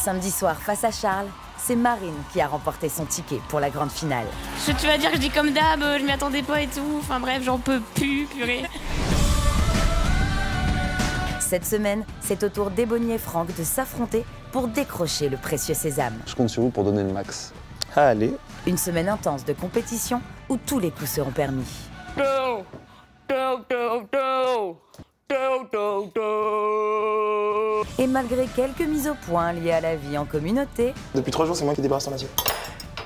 Samedi soir, face à Charles, c'est Marine qui a remporté son ticket pour la grande finale. Tu vas dire que je dis comme d'hab, je m'y attendais pas et tout. Enfin bref, j'en peux plus, purée. Cette semaine, c'est au tour d'Ebony et Franck de s'affronter pour décrocher le précieux sésame. Je compte sur vous pour donner le max. Allez. Une semaine intense de compétition où tous les coups seront permis. Go, go, go, go. Go, go, go. Et malgré quelques mises au point liées à la vie en communauté, Depuis 3 jours, c'est moi qui débarrasse ton assiette.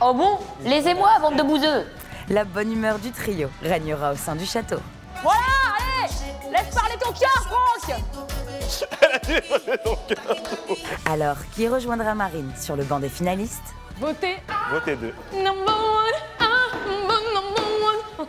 Oh bon? Laissez-moi, bande de bouseux! la bonne humeur du trio régnera au sein du château. Voilà, allez! Laisse parler ton cœur, Franck! Alors, qui rejoindra Marine sur le banc des finalistes? Votez. Votez 2. Number one, number one,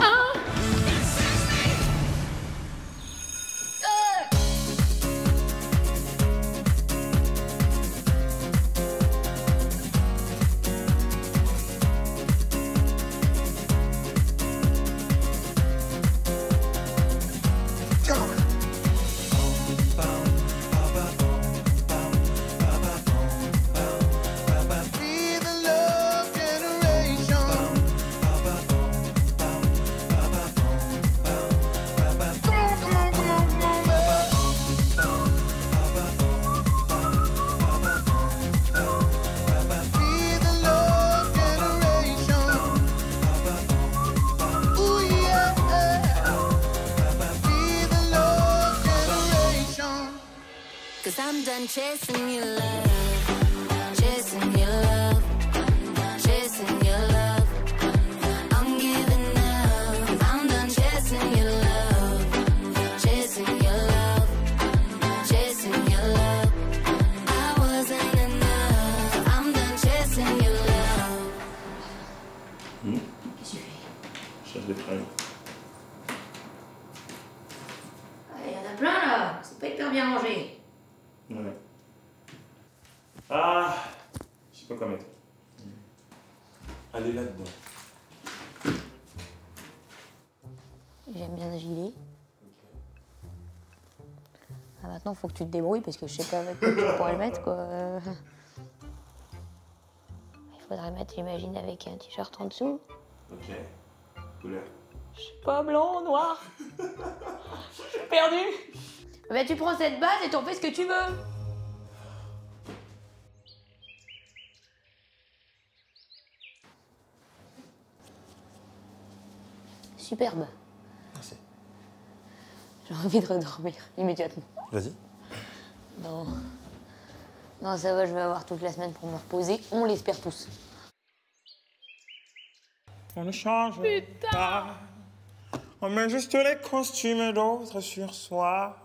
Cause I'm done chasing your love, chasing your love, chasing your love. I'm giving up. I'm done chasing your love, chasing your love, chasing your love. I wasn't enough. I'm done chasing your love. Qu'est-ce que tu fais? Chef de travail. Il y en a plein là, c'est pas hyper bien rangé. Ouais. Ah, je sais pas quoi mettre. Allez là-dedans. J'aime bien le gilet. Ah, maintenant, faut que tu te débrouilles parce que je sais pas avec quoi tu pourrais le mettre, quoi. Il faudrait mettre, j'imagine, avec un t-shirt en dessous. Ok. Couleur. Je sais pas, blanc, noir. Je suis perdue. Bah, tu prends cette base et t'en fais ce que tu veux. Superbe. Merci. J'ai envie de redormir immédiatement. Vas-y. Non. Non, ça va, je vais avoir toute la semaine pour me reposer. On l'espère tous. On ne change pas. On met juste les costumes d'autres sur soi.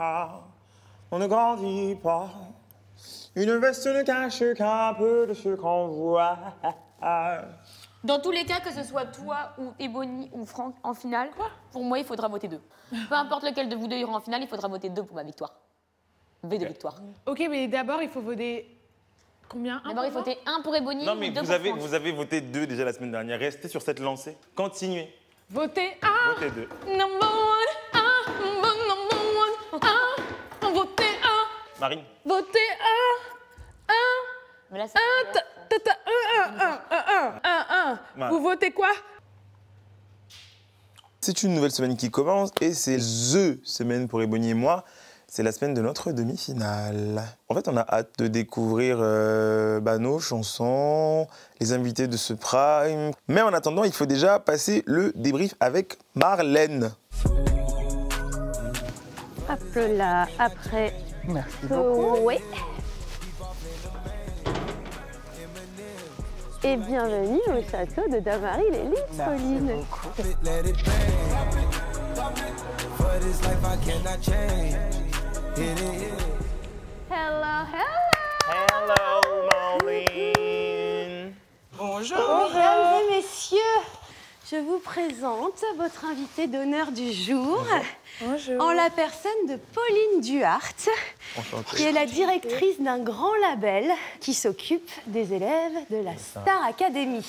On ne grandit pas. Une veste ne cache qu'un peu de ce qu'on voit. Dans tous les cas, que ce soit toi ou Ebony ou Franck en finale, pour moi, il faudra voter 2. Peu importe lequel de vous deux ira en finale, il faudra voter 2 pour ma victoire. V de victoire. Ok, mais d'abord, il faut voter combien? D'abord, il faut voter 1 pour Ebony Non, ou mais 2 vous pour avez, Franck. vous avez voté 2 déjà la semaine dernière. Restez sur cette lancée. Continuez. Votez Votez 2. Number one, number one, votez 1, Marine. Votez Mais là, c'est Ouais. Vous votez quoi? C'est une nouvelle semaine qui commence et c'est THE semaine pour Ebony et moi. C'est la semaine de notre demi-finale. En fait, on a hâte de découvrir nos chansons, les invités de ce prime. Mais en attendant, il faut déjà passer le débrief avec Marlène. Hop là, après. Merci Oui. Et bienvenue au château de Damary les Lys, Pauline. Hello, hello. Hello, Marlène. Bonjour. Mesdames et messieurs, je vous présente votre invitée d'honneur du jour. Bonjour. En la personne de Pauline Duhart, qui est la directrice d'un grand label qui s'occupe des élèves de la Star Academy.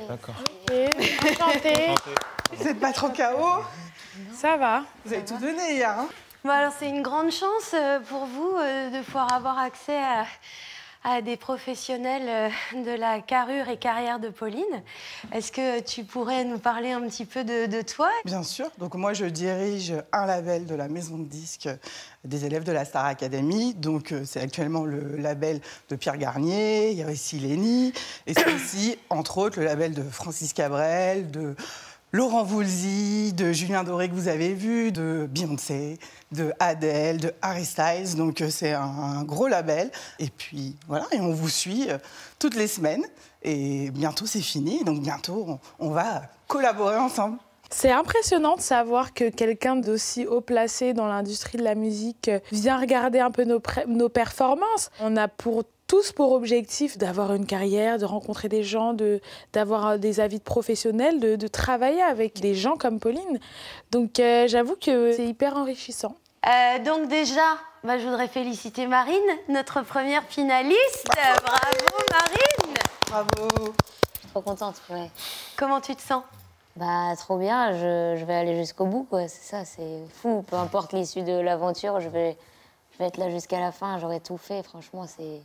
D'accord. Enchantée. Vous n'êtes pas trop KO? Ça va. Vous avez tout donné hier, hein? Bon, alors c'est une grande chance pour vous de pouvoir avoir accès à des professionnels de la carrure et carrière de Pauline. Est-ce que tu pourrais nous parler un petit peu de toi? Bien sûr. Donc moi, je dirige un label de la maison de disques des élèves de la Star Academy. Donc c'est actuellement le label de Pierre Garnier, il y a aussi Lénie, et c'est aussi, entre autres, le label de Francis Cabrel, de Laurent Voulzy, de Julien Doré que vous avez vu, de Beyoncé, de Adele, de Harry Styles. Donc c'est un gros label. Et puis voilà, et on vous suit toutes les semaines. Et bientôt c'est fini, donc bientôt on va collaborer ensemble. C'est impressionnant de savoir que quelqu'un d'aussi haut placé dans l'industrie de la musique vient regarder un peu nos performances. On a tous pour objectif d'avoir une carrière, de rencontrer des gens, d'avoir des avis de professionnels, de travailler avec des gens comme Pauline. Donc j'avoue que c'est hyper enrichissant. Donc déjà, je voudrais féliciter Marine, notre première finaliste. Bravo Marine. Bravo. Je suis trop contente, ouais. Comment tu te sens? Bah, trop bien, je vais aller jusqu'au bout, quoi. C'est ça, c'est fou. Peu importe l'issue de l'aventure, je vais être là jusqu'à la fin. J'aurai tout fait, franchement, c'est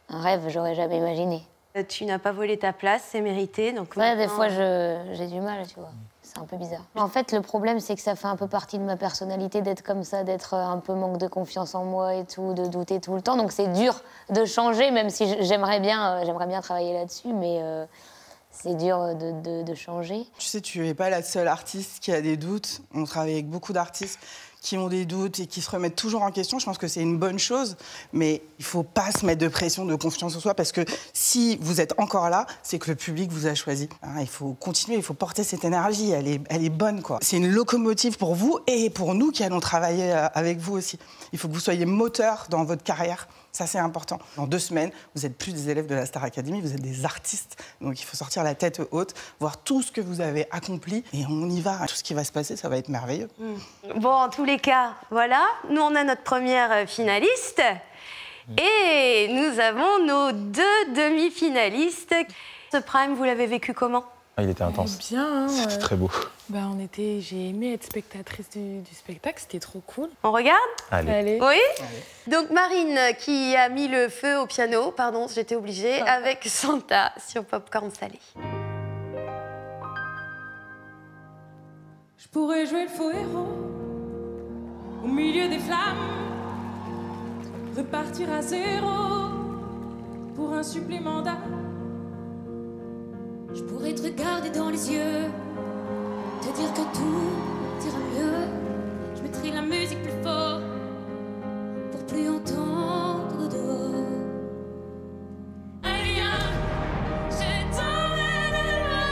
un rêve, j'aurais jamais imaginé. Tu n'as pas volé ta place, c'est mérité. Donc ouais, maintenant... des fois, j'ai du mal, tu vois. C'est un peu bizarre. En fait, le problème, c'est que ça fait un peu partie de ma personnalité d'être comme ça, d'être un peu manque de confiance en moi et tout, de douter tout le temps. Donc c'est dur de changer, même si j'aimerais bien travailler là-dessus, mais c'est dur de changer. Tu sais, tu n'es pas la seule artiste qui a des doutes. On travaille avec beaucoup d'artistes qui ont des doutes et qui se remettent toujours en question. Je pense que c'est une bonne chose, mais il ne faut pas se mettre de pression, de confiance en soi, parce que si vous êtes encore là, c'est que le public vous a choisi. Il faut continuer, il faut porter cette énergie, elle est bonne, quoi. C'est une locomotive pour vous et pour nous qui allons travailler avec vous aussi. Il faut que vous soyez moteur dans votre carrière, ça c'est important. Dans 2 semaines, vous n'êtes plus des élèves de la Star Academy, vous êtes des artistes. Donc il faut sortir la tête haute, voir tout ce que vous avez accompli et on y va. Tout ce qui va se passer, ça va être merveilleux. Bon, en tous les cas, voilà, nous on a notre première finaliste et nous avons nos 2 demi-finalistes. Ce prime, vous l'avez vécu comment? Il était intense. Bien, hein, C'était très beau. J'ai aimé être spectatrice du spectacle, c'était trop cool. On regarde? Allez. Oui. Donc Marine qui a mis le feu au piano, pardon, j'étais obligée, avec Santa sur Popcorn Salé. Je pourrais jouer le faux héros au milieu des flammes, repartir à zéro pour un supplément d'âme. Je pourrais te regarder dans les yeux, te dire que tout ira mieux. Je mettrai la musique plus fort pour plus entendre dehors. Allez viens, je t'emmène loin,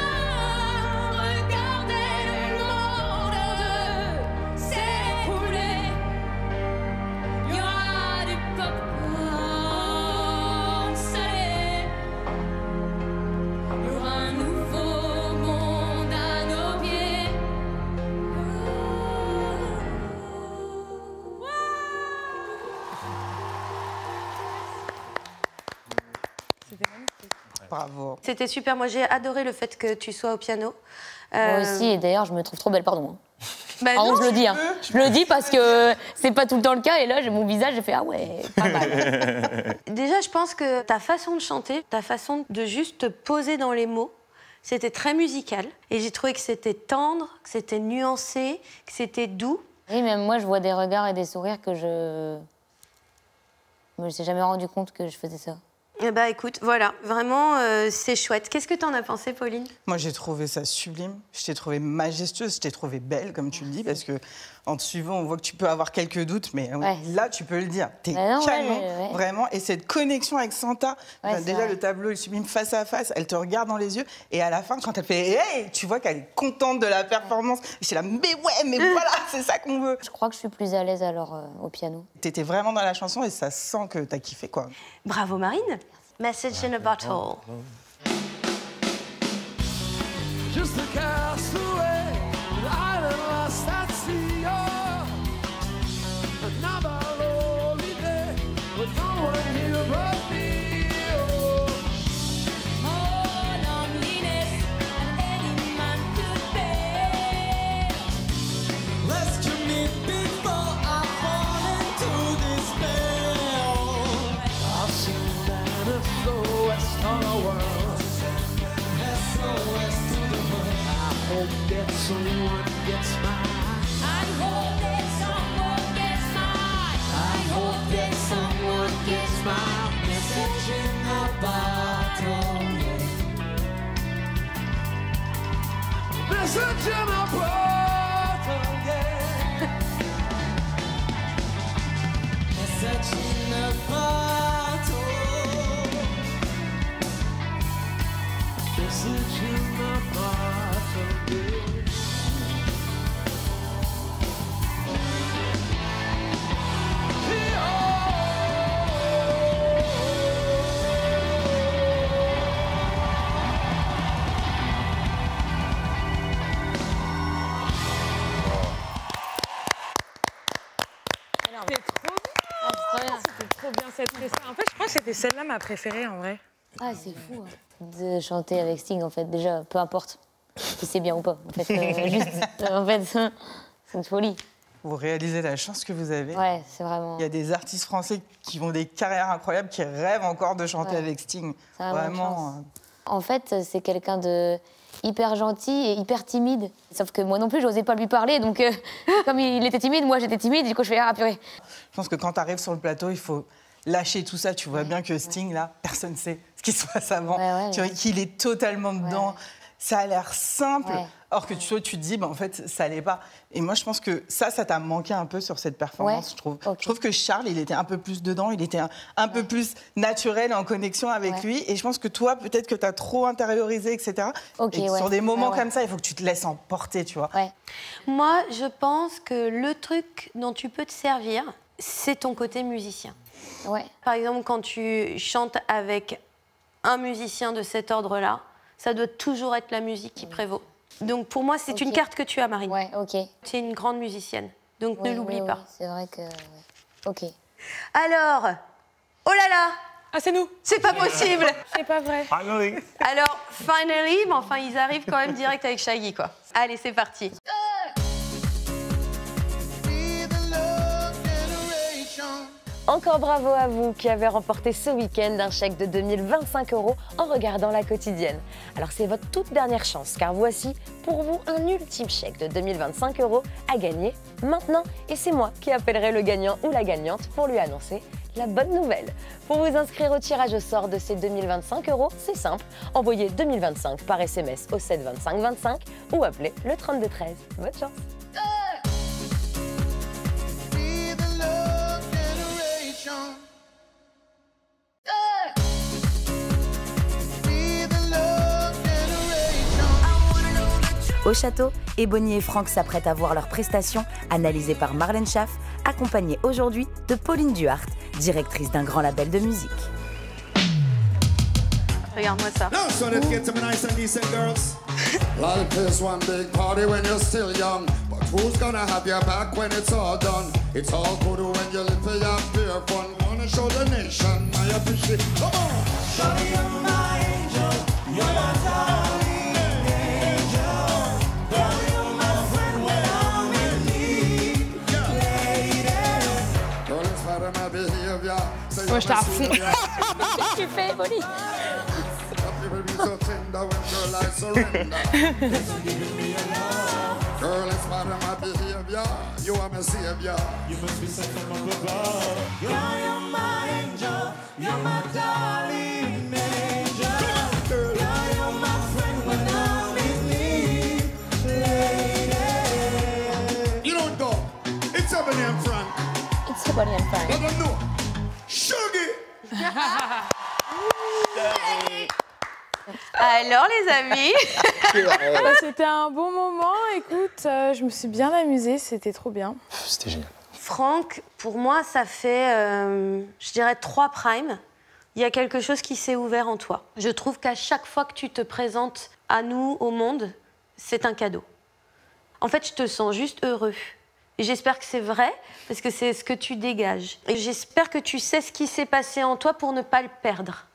regarder le monde s'écrouler. Il y aura du popcorn salé. Il y aura un nouveau monde à nos pieds. Bravo. C'était super, moi j'ai adoré le fait que tu sois au piano. Moi aussi, et d'ailleurs, je me trouve trop belle, pardon. Non, je le dis, hein. Je le dis parce que c'est pas tout le temps le cas, et là, j'ai mon visage, j'ai fait ah ouais, pas mal. Déjà, je pense que ta façon de chanter, ta façon de juste te poser dans les mots, c'était très musical. Et j'ai trouvé que c'était tendre, que c'était nuancé, que c'était doux. Oui, même moi, je vois des regards et des sourires que je me suis jamais rendu compte que je faisais ça. Eh ben, écoute, voilà, vraiment, c'est chouette. Qu'est-ce que t'en as pensé, Pauline? Moi, j'ai trouvé ça sublime. Je t'ai trouvée majestueuse, je t'ai trouvée belle, comme tu le dis, parce que en te suivant, on voit que tu peux avoir quelques doutes, mais là, tu peux le dire. T'es canon, vraiment. Et cette connexion avec Santa, déjà, le tableau est sublime face à face, elle te regarde dans les yeux, et à la fin, quand elle fait « Hey !», tu vois qu'elle est contente de la performance. Et je suis là « Mais ouais, mais voilà, c'est ça qu'on veut !» Je crois que je suis plus à l'aise alors au piano. T'étais vraiment dans la chanson, et ça sent que t'as kiffé, quoi. Bravo, Marine. Message in a bottle. Just a castaway, an island lost at sea. Another lonely day with no one here but me. Oh, loneliness, any man could bear. Rescue me before I fall into despair. I've seen that. someone gets mine. I hope that someone gets mine. I hope that someone gets my message in the bottle. Message in a bottle, yeah. Message in a bottle. Message in a bottle, yeah. C'était trop bien cette récit. En fait, je crois que c'était celle-là ma préférée en vrai. Ah, c'est fou hein, de chanter avec Sting, en fait. Déjà, peu importe si c'est bien ou pas. En fait, c'est une folie. Vous réalisez la chance que vous avez. Ouais, c'est vraiment... Il y a des artistes français qui ont des carrières incroyables, qui rêvent encore de chanter avec Sting. Vraiment. En fait, c'est quelqu'un de hyper gentil et hyper timide. Sauf que moi non plus, j'osais pas lui parler. Donc, comme il était timide, moi j'étais timide. Du coup, je fais purée. Je pense que quand tu arrives sur le plateau, il faut lâcher tout ça. Tu vois bien que Sting, là, personne ne sait ce qui se passe avant. Tu vois qu'il est totalement dedans. Ça a l'air simple. Or que tu te dis, en fait, ça l'est pas. Et moi, je pense que ça t'a manqué un peu sur cette performance, je trouve. Je trouve que Charles, il était un peu plus dedans, il était un peu plus naturel, en connexion avec lui. Et je pense que toi, peut-être que tu as trop intériorisé, etc. Et sur des moments comme ça, il faut que tu te laisses emporter, tu vois. Moi, je pense que le truc dont tu peux te servir, c'est ton côté musicien. Par exemple, quand tu chantes avec un musicien de cet ordre-là, ça doit toujours être la musique qui prévaut. Donc pour moi, c'est une carte que tu as, Marine. Tu es une grande musicienne, donc ne l'oublie pas. C'est vrai que... Ok. Alors, oh là là! Ah, c'est nous! C'est pas possible! C'est pas vrai. Finally. Alors, finally, mais enfin, ils arrivent quand même direct avec Shaggy, quoi. Allez, c'est parti. Encore bravo à vous qui avez remporté ce week-end un chèque de 2025 € en regardant La Quotidienne. Alors c'est votre toute dernière chance car voici pour vous un ultime chèque de 2025 € à gagner maintenant et c'est moi qui appellerai le gagnant ou la gagnante pour lui annoncer la bonne nouvelle. Pour vous inscrire au tirage au sort de ces 2025 €, c'est simple, envoyez 2025 par SMS au 7 25 25 ou appelez le 32 13. Bonne chance. Au château, Ebony et Franck s'apprêtent à voir leurs prestations analysées par Marlène Schaff, accompagnée aujourd'hui de Pauline Duhart, directrice d'un grand label de musique. Regarde-moi ça. Life is one big party when you're still young, but who's gonna have your back when it's all done? It's all good when you live for your pure fun. Wanna show the nation my appreciation. Come on! Shawty, you're my angel, you're my darling angel. Girl, you're my friend when I'm in need, lady. Girl, it's part of my behavior. Moi, je t'ai à fond. Qu'est-ce que tu fais, Ebony? So tender when girl I surrender. Girl, it's part of my behavior. You are my savior. You must be sent from above. Girl, you're my angel. You're my darling angel. Girl, you're my friend when I'm in need, lady. You don't go. It's Ebony and Frank. It's Ebony and Frank. Let them know. Shuggy. Alors les amis, C'était un bon moment, écoute, je me suis bien amusée, c'était trop bien. C'était génial. Franck, pour moi ça fait, je dirais 3 primes. Il y a quelque chose qui s'est ouvert en toi. Je trouve qu'à chaque fois que tu te présentes à nous, au monde, c'est un cadeau. En fait, je te sens juste heureux. Et j'espère que c'est vrai, parce que c'est ce que tu dégages. Et j'espère que tu sais ce qui s'est passé en toi pour ne pas le perdre.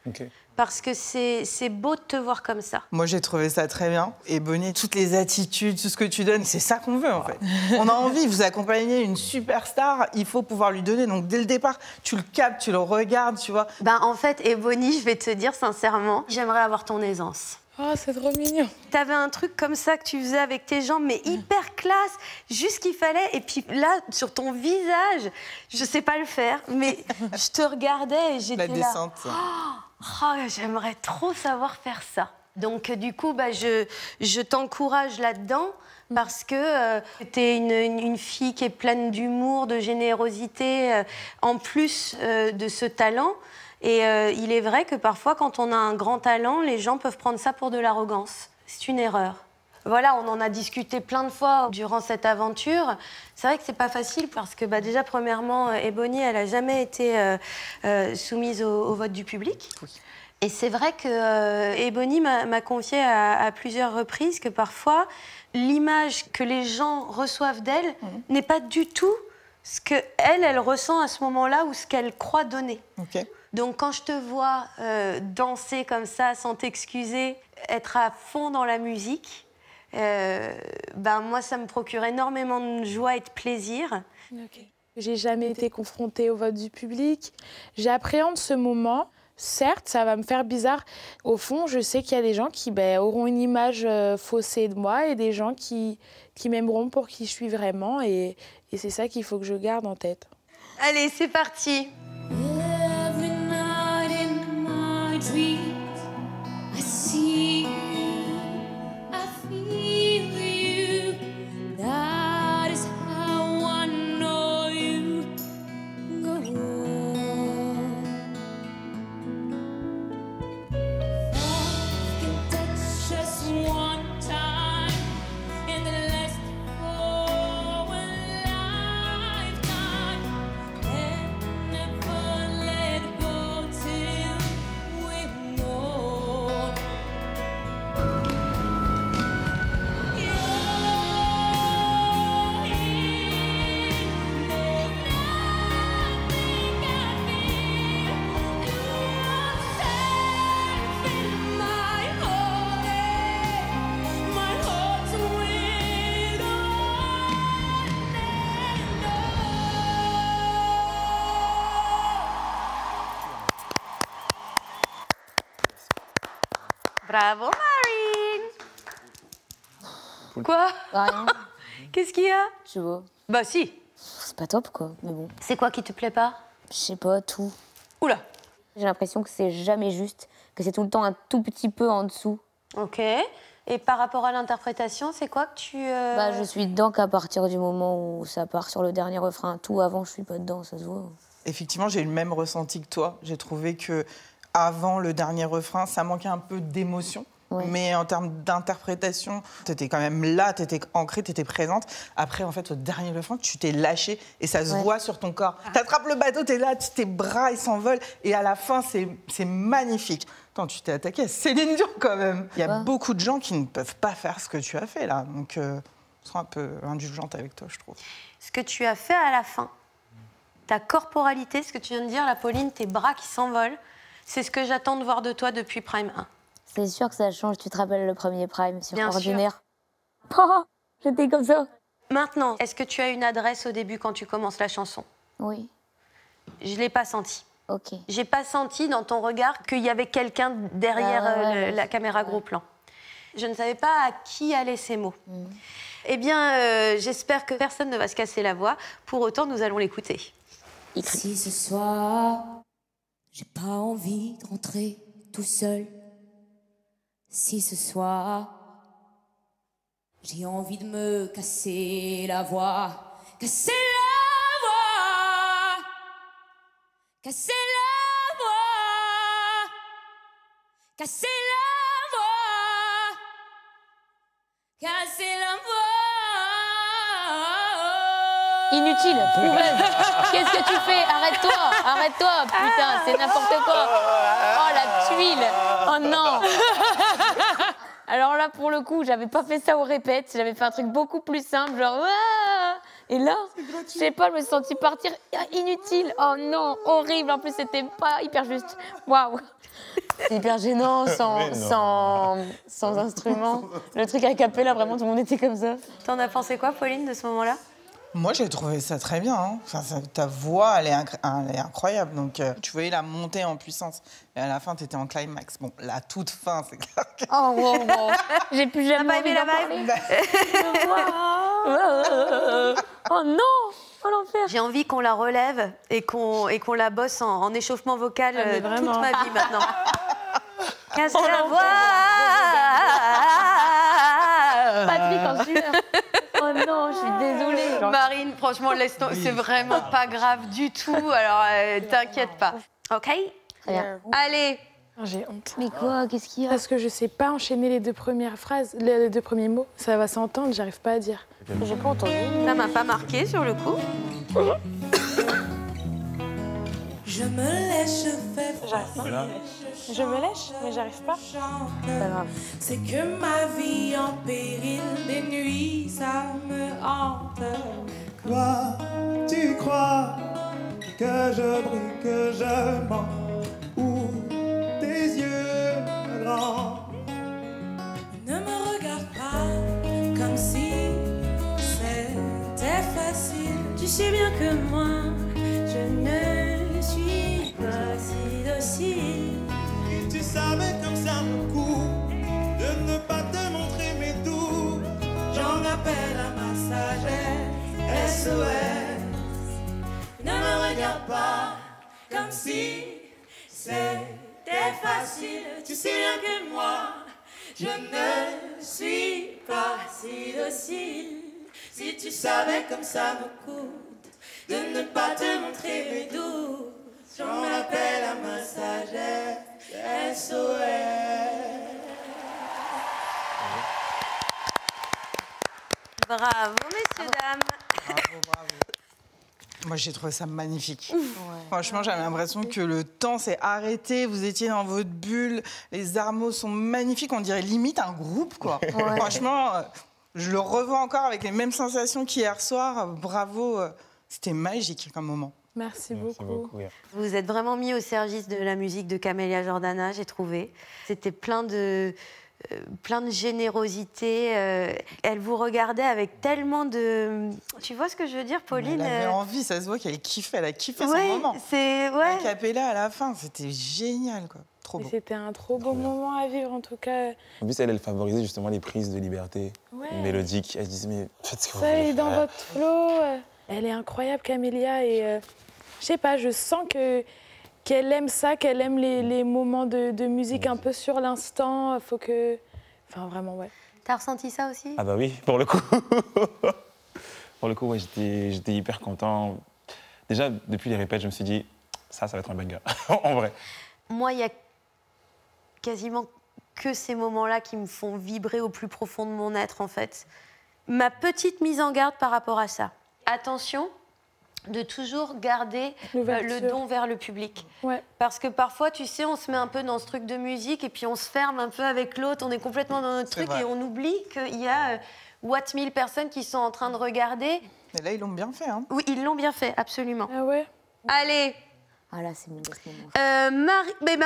Parce que c'est beau de te voir comme ça. Moi, j'ai trouvé ça très bien. Et Bonnie, toutes les attitudes, tout ce que tu donnes, c'est ça qu'on veut, en fait. On a envie, vous accompagner une superstar, il faut pouvoir lui donner. Donc, dès le départ, tu le captes, tu le regardes, tu vois. Ben, en fait, Ebony, je vais te dire sincèrement, j'aimerais avoir ton aisance. Oh, c'est trop mignon. T'avais un truc comme ça que tu faisais avec tes jambes, mais hyper classe, juste ce qu'il fallait. Et puis là, sur ton visage, je sais pas le faire, mais je te regardais et j'étais là. La descente. Oh, j'aimerais trop savoir faire ça. Donc du coup, bah, je t'encourage là-dedans parce que t'es une fille qui est pleine d'humour, de générosité, en plus de ce talent. Et il est vrai que parfois, quand on a un grand talent, les gens peuvent prendre ça pour de l'arrogance. C'est une erreur. Voilà, on en a discuté plein de fois durant cette aventure. C'est vrai que c'est pas facile parce que bah, déjà, premièrement, Ebony, elle a jamais été soumise au vote du public. Oui. Et c'est vrai que Ebony m'a confié à plusieurs reprises que parfois, l'image que les gens reçoivent d'elle n'est pas du tout ce qu'elle ressent à ce moment-là ou ce qu'elle croit donner. Ok. Donc quand je te vois danser comme ça, sans t'excuser, être à fond dans la musique, ben moi, ça me procure énormément de joie et de plaisir. Okay. J'ai jamais été confrontée au vote du public. J'appréhende ce moment. Certes, ça va me faire bizarre. Au fond, je sais qu'il y a des gens qui auront une image faussée de moi et des gens qui m'aimeront pour qui je suis vraiment. Et c'est ça qu'il faut que je garde en tête. Allez, c'est parti. Every night in my dreams, I see you, I feel you. That is how I know you go on. Love can touch us one time and then last for a lifetime. And never let go till we're known. Bravo, Marine. Quoi? Rien, Qu'est-ce qu'il y a? je vois. Bah si. C'est pas top, quoi, mais bon. C'est quoi qui te plaît pas? Je sais pas, tout. Oula. J'ai l'impression que c'est jamais juste, que c'est tout le temps un tout petit peu en dessous. Ok. Et par rapport à l'interprétation, c'est quoi que tu... Bah, je suis dedans qu'à partir du moment où ça part sur le dernier refrain. Tout avant, je suis pas dedans, ça se voit. Effectivement, j'ai eu le même ressenti que toi. J'ai trouvé que avant le dernier refrain, ça manquait un peu d'émotion. Ouais. Mais en termes d'interprétation, tu étais quand même là, tu étais ancrée, tu étais présente. Après, en fait, au dernier refrain, tu t'es lâchée et ça se voit sur ton corps. Tu attrapes le bateau, tu es là, tes bras, ils s'envolent. Et à la fin, c'est magnifique. Attends, tu t'es attaquée à Céline Dion quand même. Il y a beaucoup de gens qui ne peuvent pas faire ce que tu as fait là. Donc, sois un peu indulgente avec toi, je trouve. Ce que tu as fait à la fin, ta corporalité, ce que tu viens de dire, la Pauline, tes bras qui s'envolent, c'est ce que j'attends de voir de toi depuis Prime 1. C'est sûr que ça change, tu te rappelles le premier Prime sur Bien Ordinaire. Oh, j'étais comme ça. Maintenant, est-ce que tu as une adresse au début quand tu commences la chanson? Oui, Je ne l'ai pas senti. ok. J'ai pas senti dans ton regard qu'il y avait quelqu'un derrière la caméra gros plan. Je ne savais pas à qui allaient ces mots. Eh bien, j'espère que personne ne va se casser la voix. Pour autant, nous allons l'écouter. Si ce soir, j'ai pas envie de rentrer tout seul. Si ce soir, j'ai envie de me casser la voix. Casser la voix. Casser la voix. Casser la voix. Casser la voix. Inutile, trouveuse. Qu'est-ce que tu fais? Arrête-toi, putain, c'est n'importe quoi. Oh, la tuile. Oh non. Alors là, pour le coup, j'avais pas fait ça au répète, j'avais fait un truc beaucoup plus simple, genre... Ouah. Et là, je sais pas, je me suis sentie partir inutile. Oh non, horrible, en plus, c'était pas hyper juste. Waouh. C'est hyper gênant, sans instrument. Le truc a cappella, vraiment, tout le monde était comme ça. T'en as pensé quoi, Pauline, de ce moment-là? Moi, j'ai trouvé ça très bien. Hein. Enfin, ta voix, elle est incroyable. Donc, tu voyais la montée en puissance. Et à la fin, tu étais en climax. Bon, la toute fin, c'est clair. Oh, wow. J'ai plus jamais T'as pas envie aimé la d'en vibe parler. Oh non. Oh l'enfer. J'ai envie qu'on la relève et qu'on la bosse en échauffement vocal toute ma vie maintenant. Casse la voix. Patrick en sueur. Oh non, je suis désolée. Marine, franchement, laisse tomber. C'est vraiment pas grave du tout. Alors, t'inquiète pas. OK? Très bien. Allez. J'ai honte. Mais quoi? Qu'est-ce qu'il y a? Parce que je sais pas enchaîner les 2 premières phrases, les 2 premiers mots. Ça va s'entendre, j'arrive pas à dire. J'ai pas entendu. Ça m'a pas marqué sur le coup. Je me lèche, je fais J'arrive pas. Je me lèche, mais j'arrive pas. C'est pas grave. C'est que ma vie en péril, des nuits, ça me hante. Toi, tu crois que je brille, que je mens, ou tes yeux grands. Ne me regarde pas comme si c'était facile. Tu sais bien que moi, je ne suis pas si docile. Si tu savais comme ça me coûte de ne pas te montrer mes doutes, J'en appelle à ma sagesse, SOS. Ne me regarde pas comme si c'était facile. Tu sais bien que moi, je ne suis pas si docile. Si tu savais comme ça me coûte de ne pas te montrer mes doutes, j'en appelle à ma sagesse, SOS. Bravo, messieurs, dames. Bravo. Moi, j'ai trouvé ça magnifique. Franchement, j'avais l'impression que le temps s'est arrêté. Vous étiez dans votre bulle. Les armeaux sont magnifiques. On dirait limite un groupe, quoi. Franchement, je le revois encore avec les mêmes sensations qu'hier soir. Bravo. C'était magique comme moment. Merci beaucoup. Vous vous êtes vraiment mis au service de la musique de Camélia Jordana, j'ai trouvé. C'était plein de générosité. Elle vous regardait avec tellement de... Tu vois ce que je veux dire, Pauline? Elle avait envie, ça se voit qu'elle kiffait. Elle a kiffé son Ouais, moment. c'est... A Ouais. cappella à la fin, c'était génial, quoi. Trop beau. C'était un trop beau moment à vivre, en tout cas. En plus, elle favorisait justement les prises de liberté mélodiques. Elle se disait, mais faites ce que vous Ça voulez est dans faire. votre flow. Elle est incroyable, Camélia. Et je sais pas, je sens qu'elle aime ça, qu'elle aime les moments de musique un peu sur l'instant. Faut que... Enfin, vraiment, ouais. T'as ressenti ça aussi? Ah bah oui, pour le coup. Pour le coup, ouais, j'étais hyper content. Déjà, depuis les répètes, je me suis dit, ça va être un banger, en vrai. Moi, il y a quasiment que ces moments-là qui me font vibrer au plus profond de mon être, en fait. Ma petite mise en garde par rapport à ça. Attention de toujours garder le don vers le public. Ouais. Parce que parfois, tu sais, on se met un peu dans ce truc de musique et puis on se ferme un peu avec l'autre, on est complètement dans notre truc vrai. et on oublie qu'il y a What 1000 personnes qui sont en train de regarder. Mais là, ils l'ont bien fait, hein. Oui, ils l'ont bien fait, absolument. Ah ouais? Allez, Ah là, c'est mon best moment.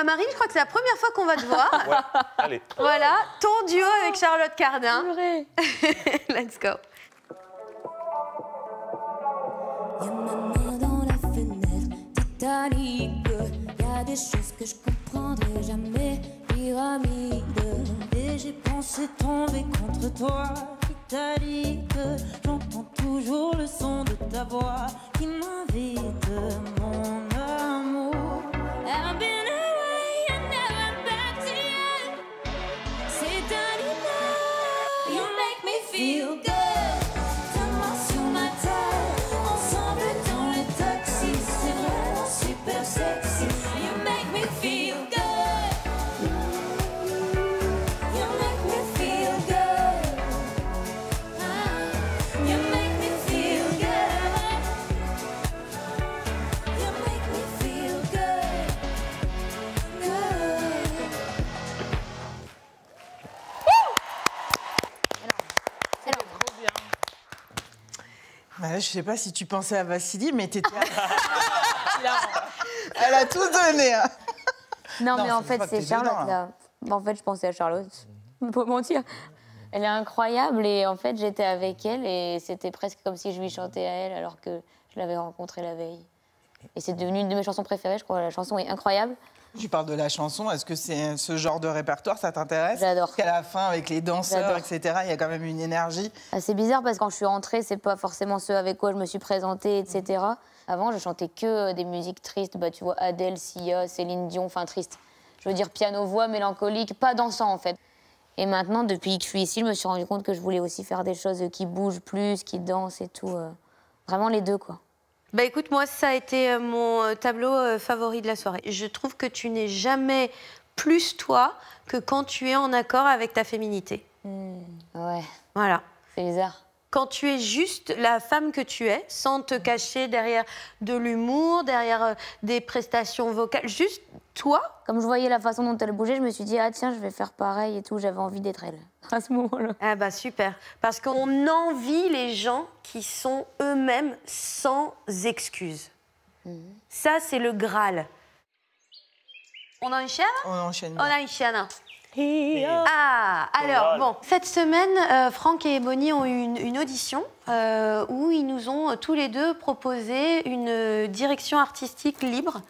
Marine, je crois que c'est la première fois qu'on va te voir. Ouais, allez. Voilà, ton duo avec Charlotte Cardin. Let's go. Y'a ma main dans la fenêtre, Titanic. Y'a des choses que je comprendrai jamais, pyramide. Et j'ai pensé tomber contre toi, Titanic. J'entends toujours le son de ta voix qui m'invite, mon amour. I've been away and never back to you. C'est Titanic. You make me feel good. Ta main sur ma taille, ensemble dans le taxi, c'est vraiment super sexy. You make me feel good. You make me feel good. You make me feel good. You make me feel good. Good. Bah, je sais pas si tu pensais à Vassili, mais t'étais... Elle a tout donné, hein. Non, Non, mais en c'est fait, pas que c'est t'es Charlotte, dedans, là. En fait, je pensais à Charlotte. Faut pas mentir. Elle est incroyable et en fait, j'étais avec elle et c'était presque comme si je lui chantais à elle alors que je l'avais rencontrée la veille. Et c'est devenu une de mes chansons préférées, je crois. La chanson est incroyable. Tu parles de la chanson, est-ce que c'est ce genre de répertoire, ça t'intéresse? J'adore. Parce qu'à la fin, avec les danseurs, etc., il y a quand même une énergie. C'est bizarre parce que quand je suis rentrée, c'est pas forcément ceux avec quoi je me suis présentée, etc. Avant, je chantais que des musiques tristes, bah, tu vois, Adèle, Sia, Céline Dion, enfin tristes. Je veux dire piano-voix, mélancolique, pas dansant en fait. Et maintenant, depuis que je suis ici, je me suis rendu compte que je voulais aussi faire des choses qui bougent plus, qui dansent et tout. Vraiment les deux, quoi. Bah écoute, moi, ça a été mon tableau favori de la soirée. Je trouve que tu n'es jamais plus toi que quand tu es en accord avec ta féminité. Ouais. Voilà. C'est bizarre. Quand tu es juste la femme que tu es, sans te cacher derrière de l'humour, derrière des prestations vocales, juste toi. Comme je voyais la façon dont elle bougeait, je me suis dit, ah tiens, je vais faire pareil et tout. J'avais envie d'être elle à ce moment-là. Ah bah super. Parce qu'on envie les gens qui sont eux-mêmes sans excuses. Ça, c'est le Graal. On enchaîne? On enchaîne. On enchaîne. Ah, alors, bon, cette semaine, Franck et Bonnie ont eu une audition où ils nous ont tous les deux proposé une direction artistique libre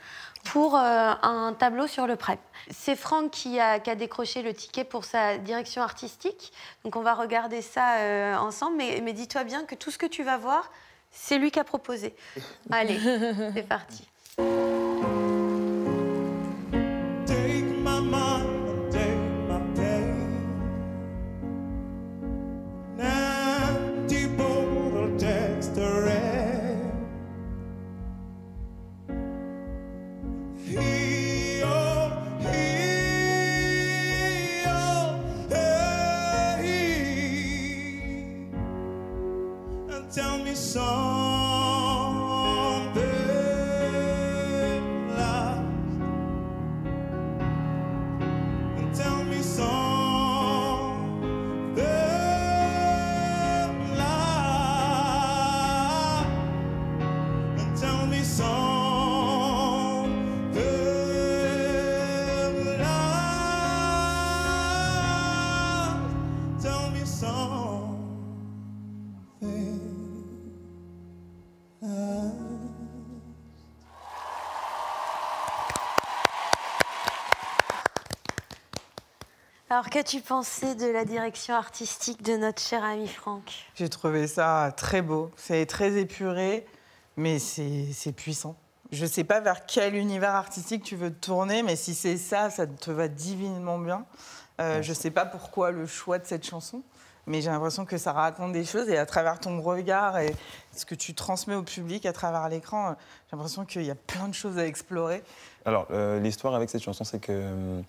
pour un tableau sur le Pride. C'est Franck qui a décroché le ticket pour sa direction artistique. Donc on va regarder ça ensemble, mais dis-toi bien que tout ce que tu vas voir, c'est lui qui a proposé. Allez, c'est parti. Take my mind, take my pain. Empty bottle takes the rain. Hey, and tell me something last. And tell me something last. And tell me something last. Tell me something last. Alors, qu'as-tu pensé de la direction artistique de notre cher ami Franck? J'ai trouvé ça très beau. C'est très épuré, mais c'est puissant. Je ne sais pas vers quel univers artistique tu veux te tourner, mais si c'est ça, ça te va divinement bien. Je ne sais pas pourquoi le choix de cette chanson, mais j'ai l'impression que ça raconte des choses et à travers ton regard et ce que tu transmets au public à travers l'écran, j'ai l'impression qu'il y a plein de choses à explorer. Alors, l'histoire avec cette chanson, c'est que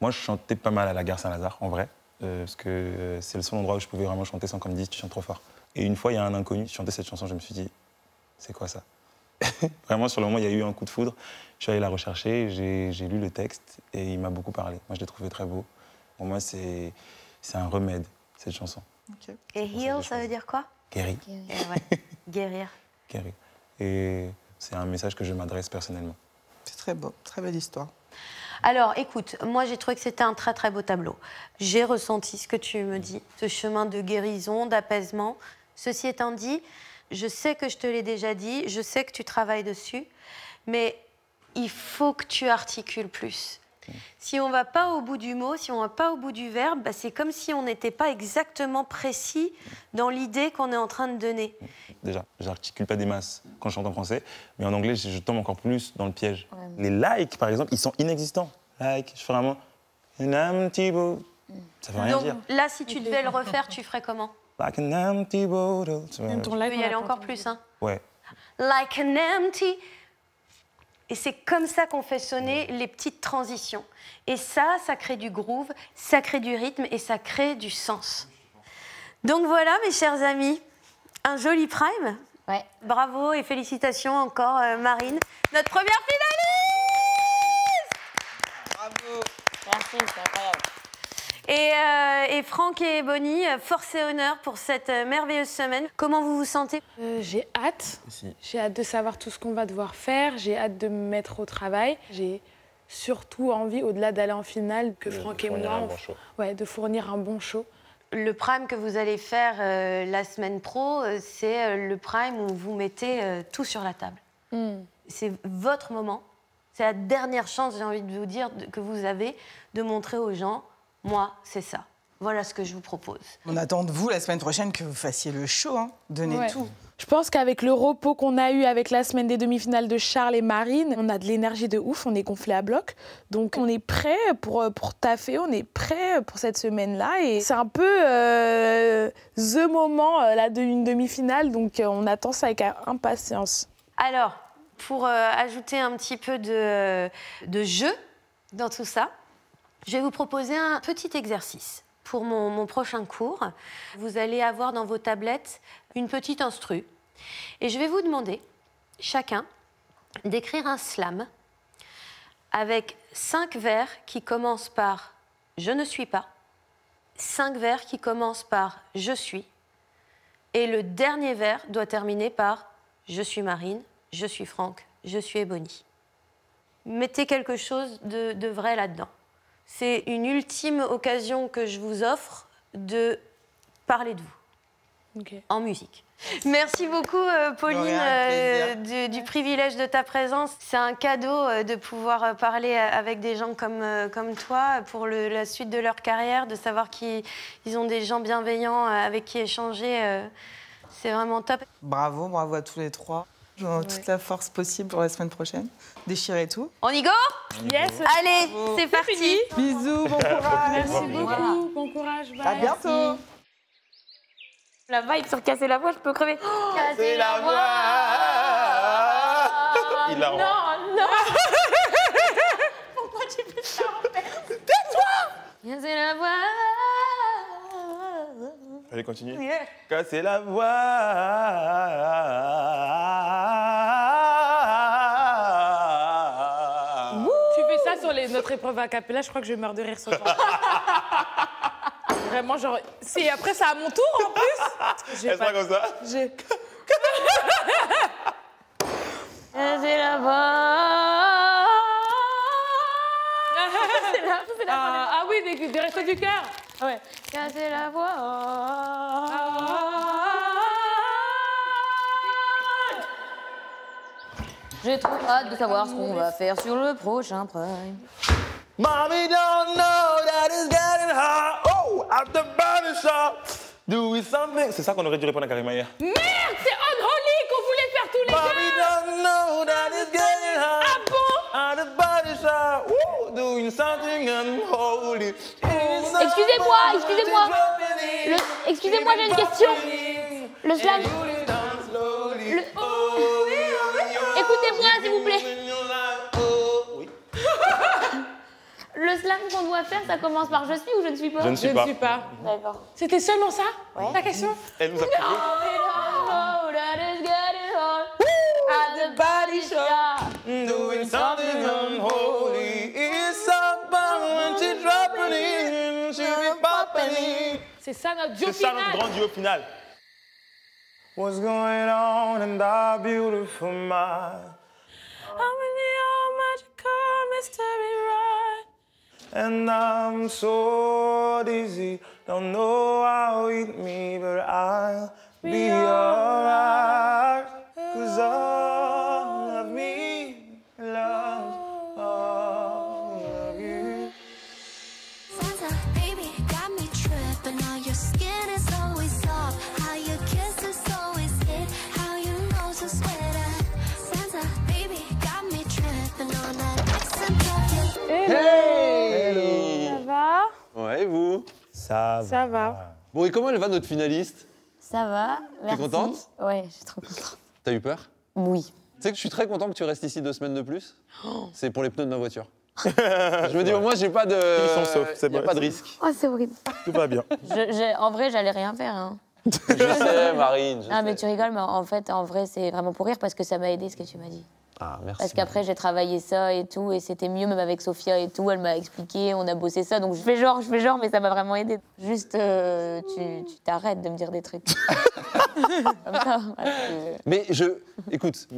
moi, je chantais pas mal à la Gare Saint-Lazare, en vrai, parce que c'est le seul endroit où je pouvais vraiment chanter sans qu'on me dise « tu chantes trop fort ». Et une fois, il y a un inconnu qui chantait cette chanson, je me suis dit « c'est quoi ça ?» Vraiment, sur le moment, il y a eu un coup de foudre. Je suis allé la rechercher, j'ai lu le texte et il m'a beaucoup parlé. Moi, je l'ai trouvé très beau. Pour moi, c'est un remède, cette chanson. Okay. Et heal, ça veut dire quoi? Guérir. Ouais. Guérir. Guérir. Et c'est un message que je m'adresse personnellement. C'est très beau, très belle histoire. Alors, écoute, moi, j'ai trouvé que c'était un très, très beau tableau. J'ai ressenti ce que tu me dis, ce chemin de guérison, d'apaisement. Ceci étant dit, je sais que je te l'ai déjà dit, je sais que tu travailles dessus, mais il faut que tu articules plus. Si on ne va pas au bout du mot, si on ne va pas au bout du verbe, bah, c'est comme si on n'était pas exactement précis dans l'idée qu'on est en train de donner. Déjà, j'articule pas des masses quand je chante en français, mais en anglais, je tombe encore plus dans le piège. Ouais. Les likes, par exemple, ils sont inexistants. Like, je fais vraiment an empty boat. Ça veut rien dire. Donc là, si tu devais le refaire, tu ferais comment? Like an empty bottle. Tu peux y aller encore plus, hein? Ouais. Like an empty. Et c'est comme ça qu'on fait sonner les petites transitions. Et ça crée du groove, ça crée du rythme et ça crée du sens. Donc voilà, mes chers amis, un joli prime. Ouais. Bravo et félicitations encore, Marine, notre première finaliste. Bravo. Merci, c'est incroyable. Et Franck et Bonnie, force et honneur pour cette merveilleuse semaine. Comment vous vous sentez? J'ai hâte. J'ai hâte de savoir tout ce qu'on va devoir faire. J'ai hâte de me mettre au travail. J'ai surtout envie, au-delà d'aller en finale, que Franck et moi, de fournir un bon show. Le prime que vous allez faire la semaine pro, c'est le prime où vous mettez tout sur la table. C'est votre moment. C'est la dernière chance, j'ai envie de vous dire, que vous avez de montrer aux gens, moi, c'est ça. Voilà ce que je vous propose. On attend de vous la semaine prochaine que vous fassiez le show, hein. Donnez tout. Je pense qu'avec le repos qu'on a eu avec la semaine des demi-finales de Charles et Marine, on a de l'énergie de ouf, on est gonflé à bloc. Donc on est prêt pour taffer, on est prêt pour cette semaine-là. Et c'est un peu the moment d'une demi-finale, donc on attend ça avec impatience. Alors, pour ajouter un petit peu de jeu dans tout ça, je vais vous proposer un petit exercice. Pour mon prochain cours, vous allez avoir dans vos tablettes une petite instru. Et je vais vous demander, chacun, d'écrire un slam avec 5 vers qui commencent par « je ne suis pas », 5 vers qui commencent par « je suis », et le dernier vers doit terminer par « je suis Marine », « je suis Franck », « je suis Ebony ». Mettez quelque chose de vrai là-dedans. C'est une ultime occasion que je vous offre de parler de vous en musique. Merci beaucoup, Pauline, du privilège de ta présence. C'est un cadeau de pouvoir parler avec des gens comme toi pour la suite de leur carrière, de savoir qu'ils ont des gens bienveillants avec qui échanger. C'est vraiment top. Bravo, bravo à tous les trois. Toute la force possible pour la semaine prochaine. Déchirez tout. On y go? Yes. Allez, c'est parti. Bisous, bon courage. Merci beaucoup, bon courage. Bye. À bientôt. La vibe sur casser la voix, je peux crever. Casser la voix. Il a Non. Pourquoi tu fais ça en fait? Tais-toi. Casser la voix. Allez, continue. Casser la voix. Tu fais ça sur notre épreuve a cappella, je crois que je meurs de rire ce soir. Vraiment, genre... Après, c'est à mon tour, en plus. Elle sera comme ça. J'ai... Casser la voix. C'est la Ah oui, des restos du cœur. Ouais. Casser la voix. J'ai trop hâte de savoir ce qu'on va faire sur le prochain prime. Mommy don't know that it's getting hot. Oh, at the body shop, doing something. C'est ça qu'on aurait dû répondre à Karima hier. Merde, c'est Unholy qu'on voulait faire tous les Mommy deux. don't know that it's getting hot. Ah bon? At the body shop, woo, doing something unholy. Excusez-moi. Excusez-moi, j'ai une question. Le slam. Écoutez-moi, s'il vous plaît. Le slam qu'on doit faire, ça commence par je suis ou je ne suis pas? Je ne suis pas. D'accord. C'était seulement ça? Ouais. Ta question? Elle nous a prouvé. Doing something unholy. It's so fun when she's dropping in, she'll be popping in. C'est ça notre duo C'est ça final. notre grand duo final. What's going on in that beautiful mind? I'm in the magical mystery ride. And I'm so dizzy, don't know how it hit me, but I'll be alright. 'Cause all of me loves all of you. Santa, baby, got me tripping. How your skin is always soft, how your kiss is always hit, how your nose is sweater. Santa, baby, got me tripping on that accent. Hey! Ça va? Ouais, et vous? Ça va. Bon, et comment elle va, notre finaliste? Ça va, merci. T'es contente? Ouais, je suis trop contente. T'as eu peur? Oui. Tu sais que je suis très content que tu restes ici 2 semaines de plus. C'est pour les pneus de ma voiture. Je me dis, au moins, j'ai pas de... Ils sont saufs, c'est y a vrai. pas de risque. Oh, c'est horrible. Tout va bien. En vrai, j'allais rien faire. Hein. Je sais, Marine, je Ah, mais sais. tu rigoles, mais en fait, en vrai, c'est vraiment pour rire parce que ça m'a aidé ce que tu m'as dit. Ah, merci. Parce qu'après, j'ai travaillé ça et tout, et c'était mieux, même avec Sophia et tout. Elle m'a expliqué, on a bossé ça. Donc je fais genre, mais ça m'a vraiment aidé. Juste, tu t'arrêtes de me dire des trucs. Comme ça. Mais écoute,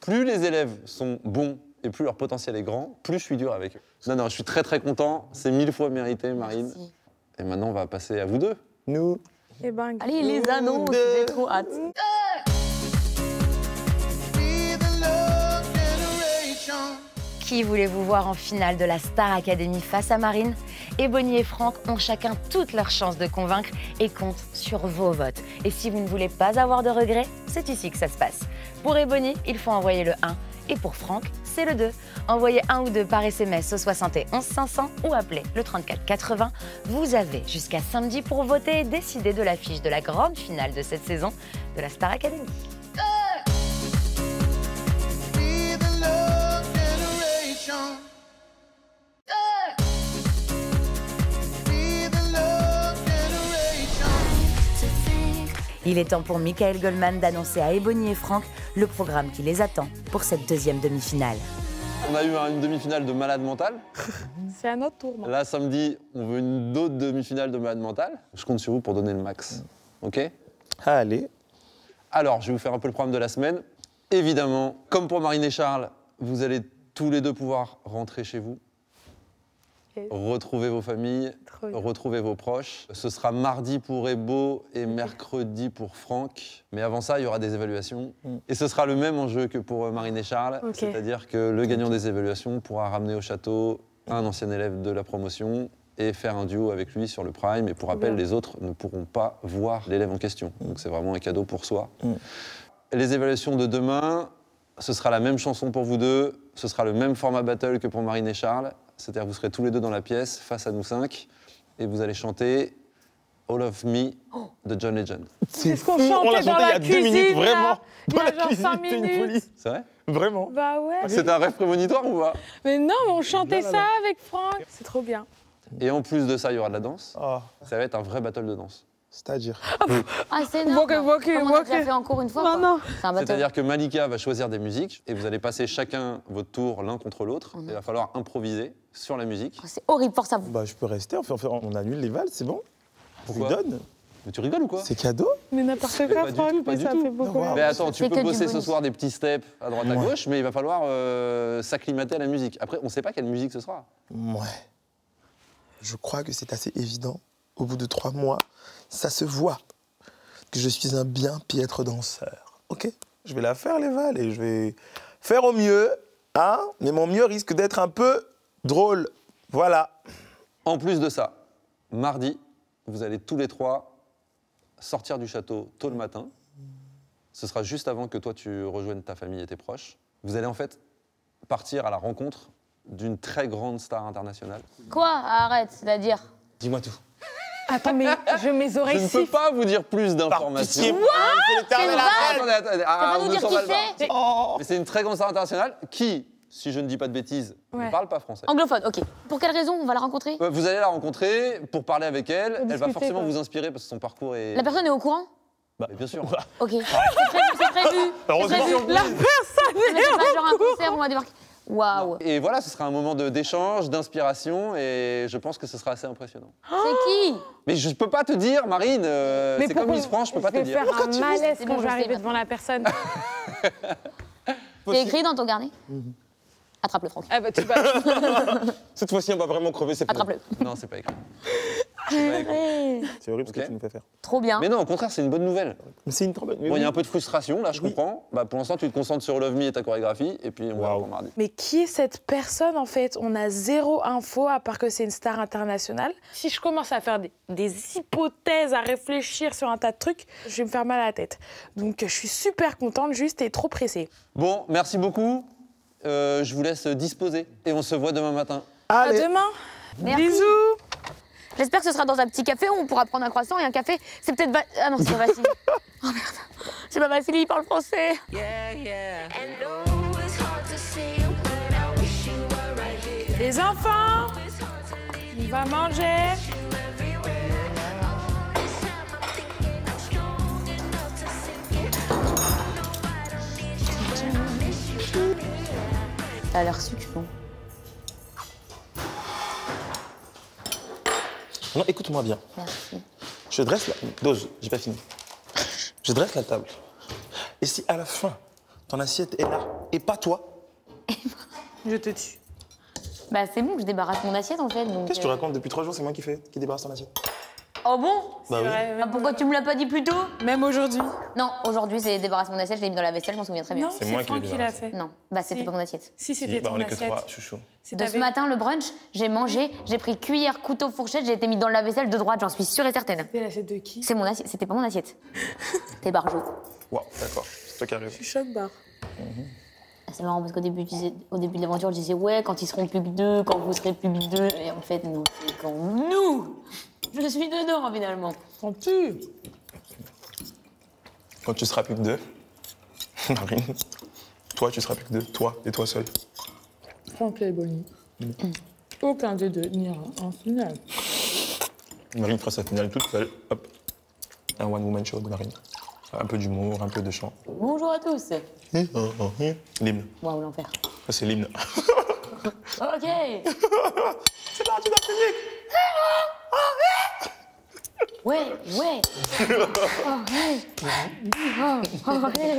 plus les élèves sont bons et plus leur potentiel est grand, plus je suis dur avec eux. Non, je suis très très content. C'est 1000 fois mérité, Marine. Merci. Et maintenant, on va passer à vous deux. nous. Eh ben, Allez, les annonces, j'ai trop hâte. Qui voulez-vous voir en finale de la Star Academy face à Marine? Ebony et Franck ont chacun toutes leurs chances de convaincre et comptent sur vos votes. Et si vous ne voulez pas avoir de regrets, c'est ici que ça se passe. Pour Ebony, il faut envoyer le 1 et pour Franck, c'est le 2. Envoyez 1 ou 2 par SMS au 71 500 ou appelez le 34 80. Vous avez jusqu'à samedi pour voter et décider de l'affiche de la grande finale de cette saison de la Star Academy. Il est temps pour Michael Goldman d'annoncer à Ebony et Franck le programme qui les attend pour cette deuxième demi-finale. On a eu une demi-finale de Malade Mental. C'est à notre tour. Non? Là, samedi, on veut une autre demi-finale de Malade Mental. Je compte sur vous pour donner le max. OK? Allez. Alors, je vais vous faire un peu le programme de la semaine. Évidemment, comme pour Marine et Charles, vous allez tous les deux pouvoir rentrer chez vous. Retrouver vos familles, retrouver vos proches. Ce sera mardi pour Ebo et mercredi pour Franck. Mais avant ça, il y aura des évaluations. Et ce sera le même enjeu que pour Marine et Charles. C'est-à-dire que le gagnant des évaluations pourra ramener au château un ancien élève de la promotion et faire un duo avec lui sur le Prime. Et pour rappel, les autres ne pourront pas voir l'élève en question. Donc c'est vraiment un cadeau pour soi. Les évaluations de demain, ce sera la même chanson pour vous deux. Ce sera le même format battle que pour Marine et Charles. C'est-à-dire que vous serez tous les deux dans la pièce, face à nous 5, et vous allez chanter All of Me de John Legend. C'est ce qu'on chantait dans la cuisine, 2 minutes, vraiment. Il y a genre 5 minutes. C'est vrai? Vraiment. Bah ouais. C'est un rêve prémonitoire ou pas? Mais non, mais on chantait ça avec Franck. C'est trop bien. Et en plus de ça, il y aura de la danse. Oh. Ça va être un vrai battle de danse. C'est-à-dire Ah, c'est énorme. Comme on a déjà fait en cours une fois. Non, non. C'est un battle. C'est-à-dire que Malika va choisir des musiques et vous allez passer chacun votre tour l'un contre l'autre. Il va falloir improviser sur la musique. C'est horrible, force à vous. Bah, je peux rester, on annule les valses, c'est bon. Pourquoi? Je lui donne. Mais tu rigoles ou quoi? C'est cadeau. Mais n'importe Mais quoi, pas du Franck, tout, pas mais du ça tout. fait beaucoup. Mais attends, tu C'est peux que du bosser ce bonus. soir des petits steps à droite à gauche, mais il va falloir s'acclimater à la musique. Après, on ne sait pas quelle musique ce sera. Ouais. Je crois que c'est assez évident. Au bout de 3 mois, ça se voit que je suis un bien piètre danseur. Ok? Je vais la faire, les vals, et je vais faire au mieux, hein? Mais mon mieux risque d'être un peu drôle. Voilà. En plus de ça, mardi, vous allez tous les trois sortir du château tôt le matin. Ce sera juste avant que toi tu rejoignes ta famille et tes proches. Vous allez en fait partir à la rencontre d'une très grande star internationale. Quoi? Arrête, c'est-à-dire? Dis-moi tout. Attends, mais mes Je oreilles ne peux sifflent. pas vous dire plus d'informations. C'est une vanne? Attendez, Tu vas nous dire qui c'est? Mais c'est une très grande star internationale qui, si je ne dis pas de bêtises, ne parle pas français. Anglophone, ok. Pour quelle raison on va la rencontrer? Vous allez la rencontrer pour parler avec elle. Elle va discuter, forcément quoi. vous inspirer parce que son parcours est... La personne est au courant? Mais bien sûr. Ok. C'est prévu. Heureusement. La personne Mais c'est pas genre un concert où on va débarquer. Waouh. Et voilà, ce sera un moment d'échange, d'inspiration, et je pense que ce sera assez impressionnant. C'est qui? Mais je peux pas te dire, Marine, c'est comme Miss France, je peux pas te Je vais dire. faire un malaise C'est quand bon, je vais je sais arriver maintenant. devant la personne. C'est écrit dans ton carnet? Attrape-le, Franck. Ah bah tu vas... Cette fois-ci, on va vraiment crever ses pneus. Attrape-le. Non, c'est pas écrit. C'est horrible ce Ok. que tu nous fais faire. Trop bien. Mais non, au contraire, c'est une bonne nouvelle. Mais c'est une trop bonne. Bon, il y a un peu de frustration, là, je comprends. Bah, pour l'instant, tu te concentres sur Love Me et ta chorégraphie, et puis on verra pour mardi. Mais qui est cette personne en fait? On a zéro info à part que c'est une star internationale. Si je commence à faire des hypothèses, à réfléchir sur un tas de trucs, je vais me faire mal à la tête. Donc je suis super contente juste et trop pressée. Bon, merci beaucoup. Je vous laisse disposer, et on se voit demain matin. À demain. Merci. Bisous. J'espère que ce sera dans un petit café où on pourra prendre un croissant et un café. C'est peut-être... Ah non, c'est pas Vassili. Oh merde. C'est pas Vassili, il parle français. Les enfants, on va manger. Ça a l'air succulent. Non, écoute-moi bien. Merci. Je dresse la... Dose, j'ai pas fini. Je dresse la table. Et si à la fin, ton assiette est là, et pas toi, Je te tue. Bah c'est bon, je débarrasse mon assiette en fait. Donc, qu'est-ce que tu racontes? Depuis 3 jours, c'est moi qui débarrasse ton assiette. Oh bon? Bah oui. vrai, Ah, pourquoi tu me l'as pas dit plus tôt? Même aujourd'hui. Non, aujourd'hui, c'est débarrasse mon assiette, je l'ai mis dans la vaisselle, je m'en souviens très bien. Non, C'est c'est moi qui Franck l'ai qui l'a fait. Non, bah c'était Si. pas mon assiette. Si, c'était Bah, ton on est que assiette. 3, chouchou. De ce matin, le brunch, j'ai mangé, j'ai pris cuillère, couteau, fourchette, j'ai été mis dans la vaisselle de droite, j'en suis sûre et certaine. C'était l'assiette de qui? C'est mon assiette, c'était pas mon assiette. T'es barjot. Waouh, d'accord. C'est toi qui arrive. Je suis choc barre. C'est marrant parce qu'au début, au début de l'aventure, je disais ouais, quand ils seront plus que 2, quand vous serez plus que 2. Et en fait, non, c'est quand nous, je suis dedans finalement. Sens-tu? Quand tu seras plus que 2, Marine, toi, tu seras plus que 2. Toi et toi seul. Franck et Bonnie. Aucun des deux n'ira en finale. Marine fera sa finale toute seule. Hop. Un one-woman show de Marine. Un peu d'humour, un peu de chant. Bonjour à tous. L'hymne. Waouh, l'enfer. Ça, c'est l'hymne. Ok. C'est parti d'un public. Ouais, ouais. Oh, ouais. Oh, ouais.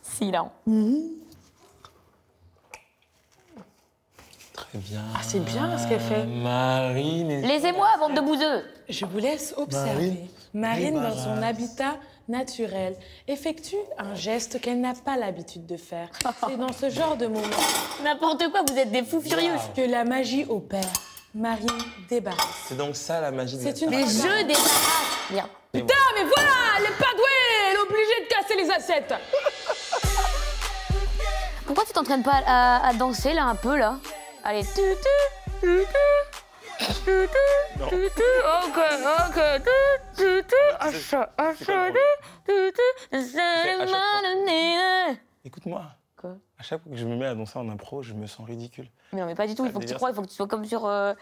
Silence. Très bien. Ah, c'est bien ce qu'elle fait. Marine et... Laissez-moi, bande de bouseux. Je vous laisse observer. Marine, dans son habitat naturel, effectue un geste qu'elle n'a pas l'habitude de faire. C'est dans ce genre de moment N'importe quoi, vous êtes des fous furieux. que la magie opère. Marine débarrasse. C'est donc ça la magie de C'est une Les jeux débarrassent. Bien. Putain, mais voilà, elle est pas douée, elle est obligée de casser les assiettes. Pourquoi tu t'entraînes pas à danser là un peu là? Allez, Écoute-moi. Quoi? À chaque fois que je me mets à danser en impro, je me sens ridicule. Mais non, mais pas du tout, il faut que tu Délire. crois, il faut que tu sois comme sur, je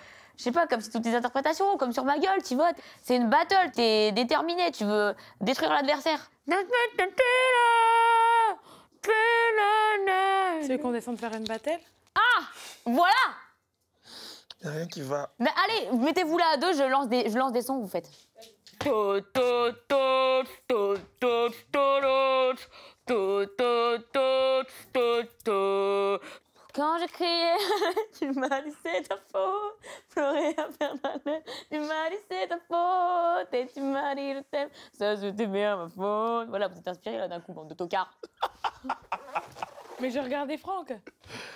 sais pas, comme sur toutes tes interprétations, comme sur ma gueule, tu votes. C'est une battle, t'es déterminé, tu veux détruire l'adversaire. Tu veux qu'on descende faire une battle? Ah, voilà. Y'a rien qui va. Mais allez, mettez-vous là à deux, je lance des sons, vous faites. Quand je criais, tu m'as dit c'est ta faute. Pleurer à faire mal, tu m'as dit c'est ta faute. Et tu m'as dit je t'aime, ça c'était bien ma faute. Voilà, vous êtes inspirés là d'un coup, bande de tocards. Mais j'ai regardé Franck.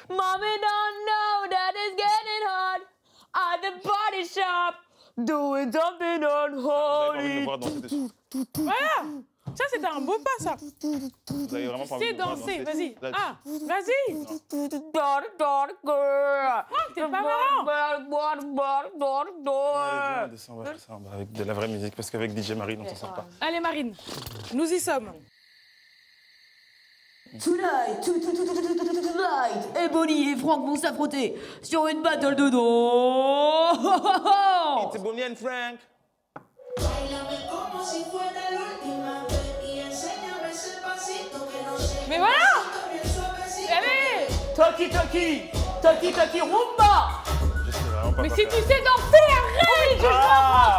Mommy don't know that it's getting hot at the body shop. Doing something Vous avez pas envie de unholy. me voir danser dessus. Voilà. Ça, c'était un beau pas, ça. Vous avez vraiment pas envie C'est de me voir danser, vas-y. Là-dessus. Ah, vas-y. Franck, t'es pas marrant. Ouais, descends, on va faire ça avec de la vraie musique, parce qu'avec DJ Marine, on s'en sort pas. Allez, Marine, nous y sommes. Tonight, et Bonnie et Franck vont s'affronter sur une battle de dos. It's Bonnie and Frank. Mais voilà. Allez. Toki toki, toki toki rumba. Je sais vraiment pas Mais quoi si faire. tu sais danser, arrête.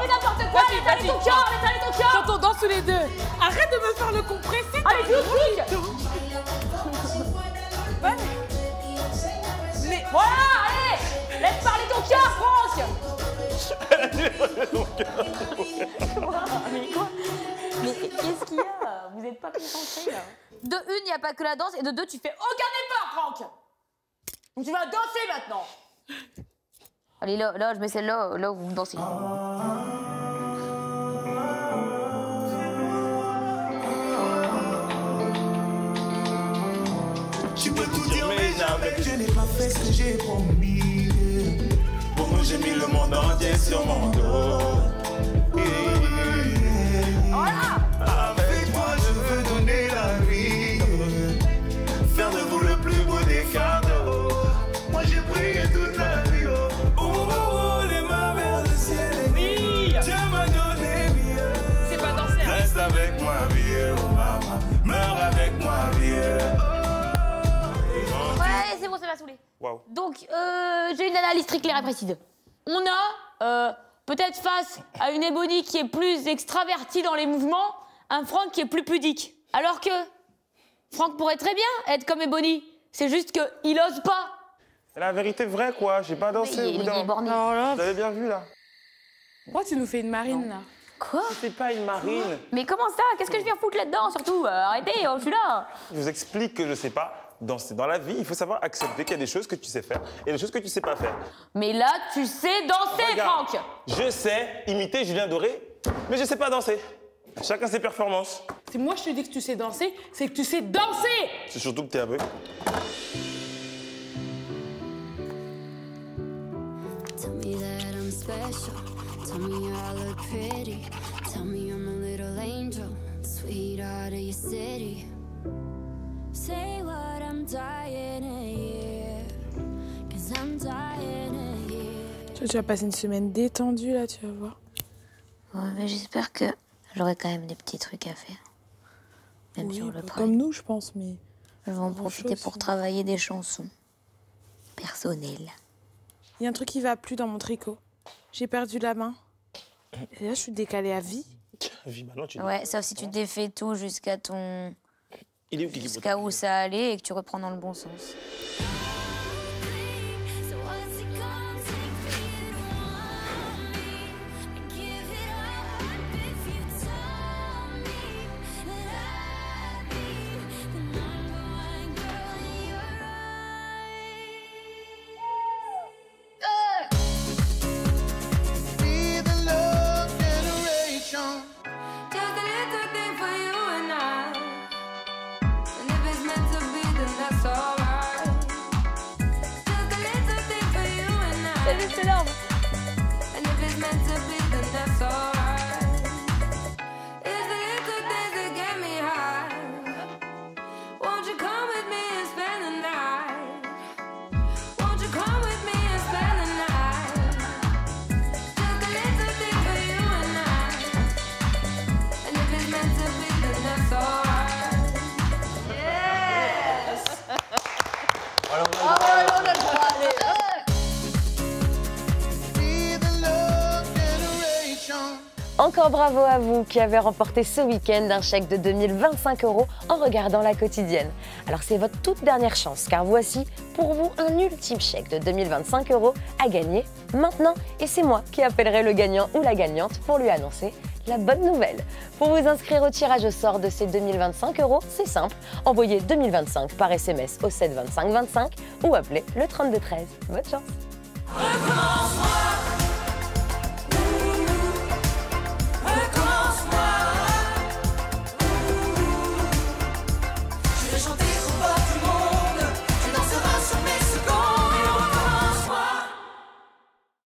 Fais n'importe quoi, Vas-y, laisse aller ton vas-y. cœur, laisse aller ton cœur. Quand on danse tous les deux, arrête de me faire le compressé. Allez, vite. Mais Voilà, allez. Laisse parler ton cœur, Franck. Mais quoi? Mais qu'est-ce qu'il y a? Vous êtes pas concentrés là? De une, il n'y a pas que la danse, et de deux, tu fais aucun effort, Franck. Donc tu vas danser maintenant. Allez, là, je mets celle-là, là où vous dansez. Tu peux tout dire, mais jamais je n'ai pas fait ce que j'ai promis. Pour moi, j'ai mis le monde entier sur mon dos. Voilà. Avec toi, je veux donner la vie. Faire de vous le plus beau des cadeaux. Moi, j'ai prié toute la vie. Oh, oh, oh, les mains vers le ciel. oui. Dieu m'a donné mieux. C'est pas danser. Hein. Reste avec moi, vieux. Oh, maman. Meurs avec moi, vieux. Ouais, c'est bon, ça va saouler. Waouh. Donc, j'ai une analyse très claire et précise. On a peut-être face à une Ebony qui est plus extravertie dans les mouvements, un Franck qui est plus pudique. Alors que Franck pourrait très bien être comme Ebony, c'est juste qu'il ose pas. C'est la vérité vraie, quoi. J'ai pas dansé au bout d'un moment. Alors là, Vous avez bien vu, là. pourquoi tu nous fais une marine, là? Quoi? C'est pas une marine. Mais comment ça? Qu'est-ce que je viens foutre là-dedans, surtout? Arrêtez, je suis là. Je vous explique que je sais pas danser. Dans la vie, il faut savoir accepter qu'il y a des choses que tu sais faire et des choses que tu sais pas faire. Mais là, tu sais danser, Regarde, Franck. je sais imiter Julien Doré, mais je sais pas danser. Chacun ses performances. Si moi je te dis que tu sais danser, c'est que tu sais danser! C'est surtout que t'es aveugle. Tell me that I'm special. Tell me I look pretty. Tell me I'm a little angel, sweetheart of your city. Say what I'm dying to hear, 'cause I'm dying to hear. Tu vas passer une semaine détendue, là, tu vas voir. Ouais, mais j'espère que j'aurai quand même des petits trucs à faire. Même Oui, sur le pas prêt. comme nous, je pense, mais... Je vais en profiter pour travailler des chansons personnelles. Il y a un truc qui va plus dans mon tricot. J'ai perdu la main. Et là, je suis décalée à vie. Vie, bah non, tu Ouais, sauf si tu défais tout jusqu'à ton... Il est où, Kiki Jusqu'à où ça allait et que tu reprends dans le bon sens. So what's it gonna take for you to want me and give it up if you tell me that I'd be the number one girl in your eyes? Be the love generation. Just a little thing for you and I. And if it's meant to be, then that's alright. Just a little thing for you and I. C'est juste énorme. And if it's meant to be, then that's alright. It's the little things that get me high. Won't you come with me and spend the night? Won't you come with me and spend the night? Just a little thing for you and I. And if it's meant to be, then that's alright. Be the love generation. Encore bravo à vous qui avez remporté ce week-end un chèque de 2025 € en regardant la quotidienne. Alors c'est votre toute dernière chance car voici pour vous un ultime chèque de 2025 € à gagner maintenant et c'est moi qui appellerai le gagnant ou la gagnante pour lui annoncer la bonne nouvelle. Pour vous inscrire au tirage au sort de ces 2025 €, c'est simple, envoyez 2025 par SMS au 7 25 25 ou appelez le 32 13. Bonne chance!